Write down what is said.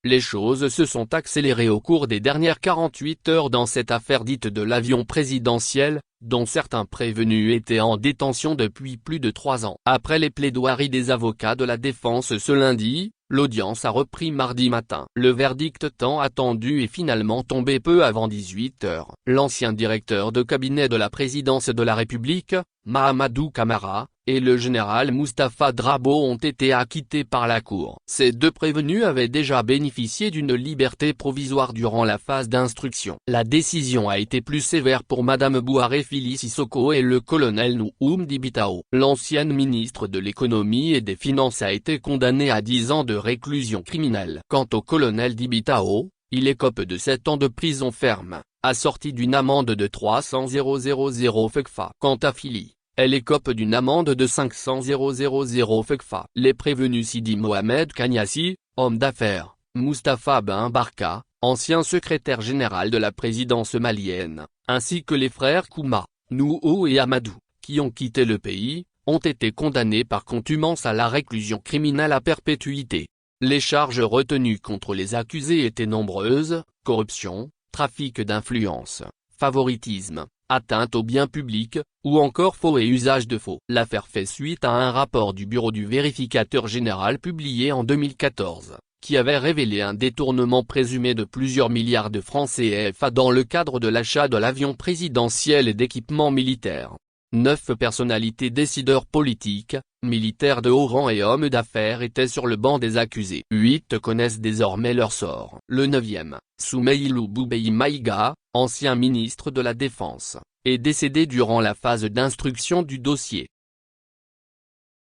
les choses se sont accélérées au cours des dernières 48 heures dans cette affaire dite de l'avion présidentiel, dont certains prévenus étaient en détention depuis plus de 3 ans. Après les plaidoiries des avocats de la défense ce lundi, l'audience a repris mardi matin. Le verdict tant attendu est finalement tombé peu avant 18 heures. L'ancien directeur de cabinet de la présidence de la République, Mahamadou Camara, et le général Moustapha Drabo ont été acquittés par la Cour. Ces 2 prévenus avaient déjà bénéficié d'une liberté provisoire durant la phase d'instruction. La décision a été plus sévère pour Madame Bouharé Fili Sissoko et le colonel Nouhoum Dibitao. L'ancienne ministre de l'économie et des finances a été condamnée à 10 ans de réclusion criminelle. Quant au colonel Dibitao, il écope de 7 ans de prison ferme, assortie d'une amende de 300 000 FECFA. Quant à Fili, elle écope d'une amende de 500 000 FECFA. Les prévenus Sidi Mohamed Kanyassi, homme d'affaires, Moustapha Ben Barka, ancien secrétaire général de la présidence malienne, ainsi que les frères Kouma, Nouhou et Amadou, qui ont quitté le pays, ont été condamnés par contumace à la réclusion criminelle à perpétuité. Les charges retenues contre les accusés étaient nombreuses: corruption, trafic d'influence, favoritisme, atteinte aux biens publics, ou encore faux et usage de faux. L'affaire fait suite à un rapport du Bureau du vérificateur général publié en 2014, qui avait révélé un détournement présumé de plusieurs milliards de francs CFA dans le cadre de l'achat de l'avion présidentiel et d'équipements militaires. 9 personnalités décideurs politiques, militaires de haut rang et hommes d'affaires étaient sur le banc des accusés. 8 connaissent désormais leur sort. Le 9e, Soumeililou Boubei Maïga, ancien ministre de la Défense, est décédé durant la phase d'instruction du dossier.